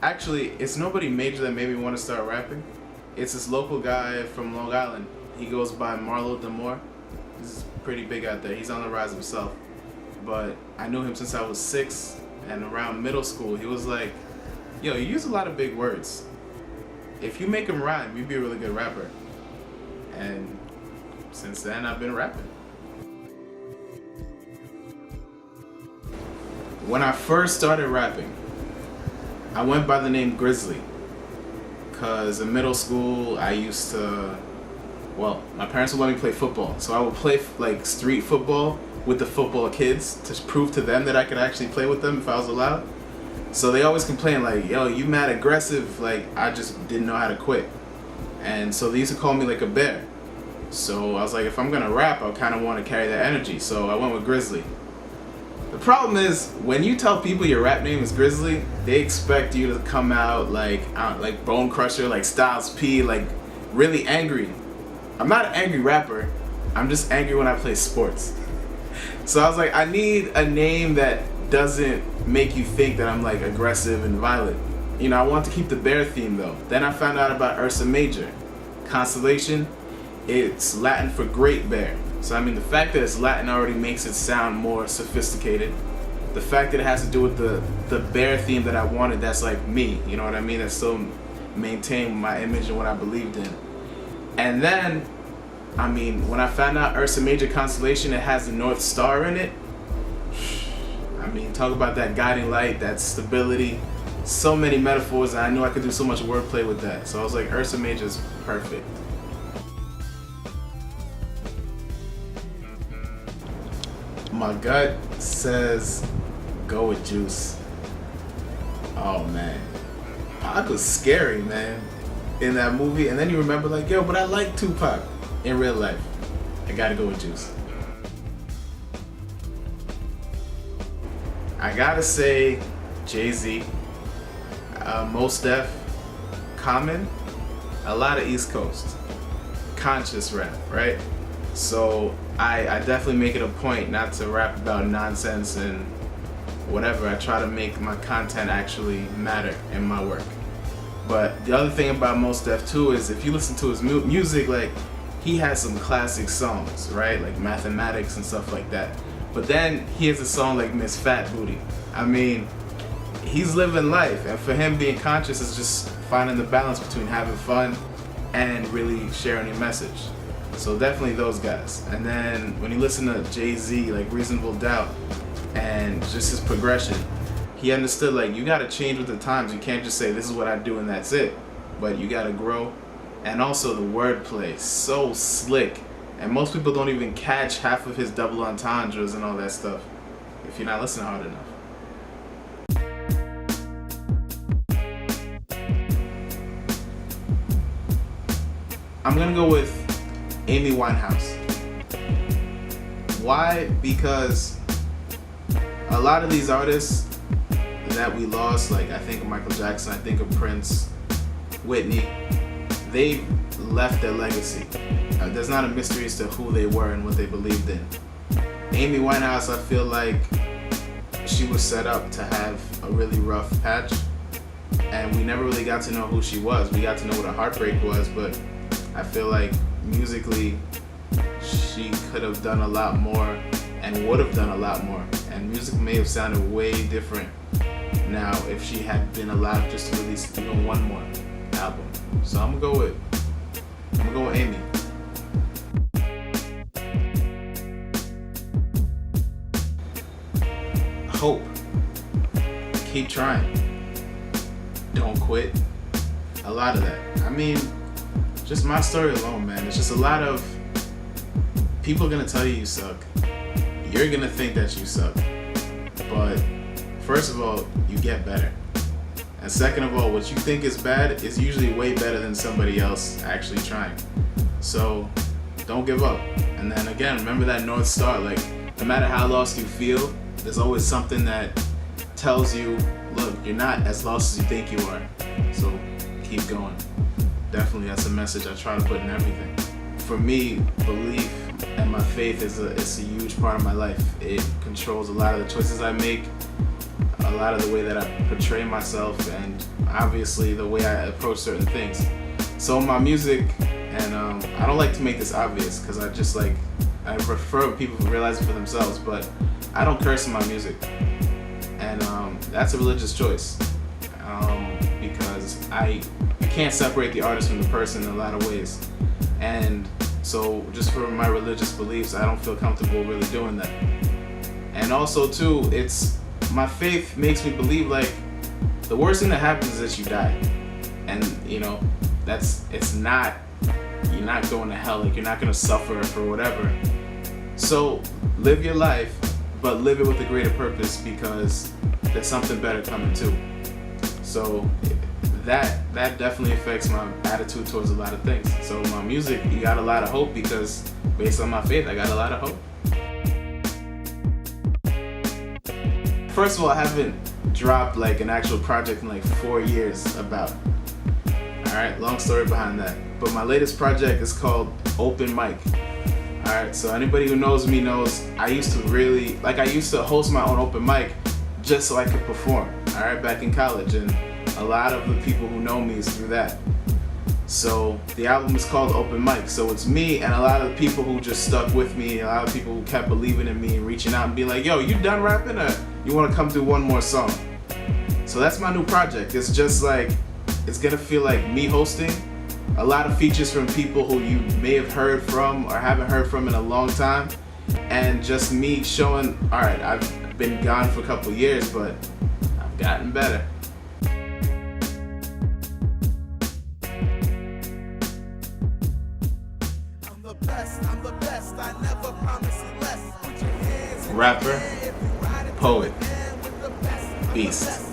Actually, it's nobody major that made me want to start rapping. It's this local guy from Long Island. He goes by Marlo Demore. He's pretty big out there. He's on the rise himself. But I knew him since I was 6, and around middle school, he was like, yo, you use a lot of big words. If you make them rhyme, you'd be a really good rapper. And since then, I've been rapping. When I first started rapping, I went by the name Grizzly. Cause in middle school, I used to, well, my parents would let me play football. So I would play like street football with the football kids to prove to them that I could actually play with them if I was allowed. So they always complain like, yo, you mad aggressive. Like, I just didn't know how to quit. And so they used to call me like a bear. So I was like, if I'm gonna rap, I kind of want to carry that energy. So I went with Grizzly. The problem is, when you tell people your rap name is Grizzly, they expect you to come out like Bone Crusher, like Styles P, like really angry. I'm not an angry rapper. I'm just angry when I play sports. So I was like, I need a name that doesn't make you think that I'm like aggressive and violent. You know, I want to keep the bear theme though. Then I found out about Ursa Major. Constellation, it's Latin for great bear. So I mean, the fact that it's Latin already makes it sound more sophisticated. The fact that it has to do with the bear theme that I wanted, that's like me, you know what I mean? That still maintained my image and what I believed in. And then, I mean, when I found out Ursa Major Constellation, it has the North Star in it. I mean, talk about that guiding light, that stability. So many metaphors, and I knew I could do so much wordplay with that. So I was like, Ursa Major is perfect. My gut says go with Juice. Oh man, Pac was scary, man, in that movie. And then you remember like, yo, but I like Tupac in real life. I gotta go with Juice. I gotta say Jay-Z, Mos Def, Common, a lot of East Coast, conscious rap, right? So I definitely make it a point not to rap about nonsense and whatever. I try to make my content actually matter in my work. But the other thing about Mos Def too is if you listen to his music, like he has some classic songs, right? Like Mathematics and stuff like that. But then he has a song like Miss Fat Booty. I mean, he's living life, and for him being conscious is just finding the balance between having fun and really sharing your message. So definitely those guys. And then when you listen to Jay-Z, like Reasonable Doubt, and just his progression, he understood like you gotta change with the times. You can't just say this is what I do and that's it. But you gotta grow. And also the wordplay, so slick. And most people don't even catch half of his double entendres and all that stuff if you're not listening hard enough. I'm gonna go with Amy Winehouse. Why? Because a lot of these artists that we lost, like I think of Michael Jackson, I think of Prince, Whitney, they left their legacy. There's not a mystery as to who they were and what they believed in. Amy Winehouse, I feel like she was set up to have a really rough patch, and we never really got to know who she was. We got to know what a heartbreak was, but I feel like musically she could have done a lot more and would have done a lot more, and music may have sounded way different now if she had been allowed just to release even one more album. So I'm gonna go with Amy. Hope. Keep trying. Don't quit. A lot of that. I mean, just my story alone, man. It's just a lot of people are gonna tell you suck. You're gonna think that you suck. But first of all, you get better. And second of all, what you think is bad is usually way better than somebody else actually trying. So don't give up. And then again, remember that North Star. Like, no matter how lost you feel, there's always something that tells you, look, you're not as lost as you think you are. So keep going. Definitely, that's a message I try to put in everything. For me, belief and my faith is a huge part of my life. It controls a lot of the choices I make, a lot of the way that I portray myself and obviously the way I approach certain things. So my music, and I don't like to make this obvious because I prefer people to realize it for themselves, but I don't curse in my music. And that's a religious choice because you can't separate the artist from the person in a lot of ways. And so just for my religious beliefs, I don't feel comfortable really doing that. And also too, my faith makes me believe like the worst thing that happens is that you die. And you know, you're not going to hell, like you're not going to suffer for whatever. So live your life, but live it with a greater purpose because there's something better coming too. So that definitely affects my attitude towards a lot of things. So my music, you got a lot of hope because based on my faith, I got a lot of hope. First of all, I haven't dropped like an actual project in like 4 years about. Alright, long story behind that. But my latest project is called Open Mic. Alright, so anybody who knows me knows I used to host my own open mic just so I could perform, alright, back in college, and a lot of the people who know me is through that. So the album is called Open Mic, so it's me and a lot of the people who just stuck with me, a lot of people who kept believing in me and reaching out and being like, yo, you done rapping or you want to come do one more song? So that's my new project. It's just like, it's gonna feel like me hosting, a lot of features from people who you may have heard from or haven't heard from in a long time, and just me showing, alright, I've been gone for a couple years, but I've gotten better. Rapper, poet, beast.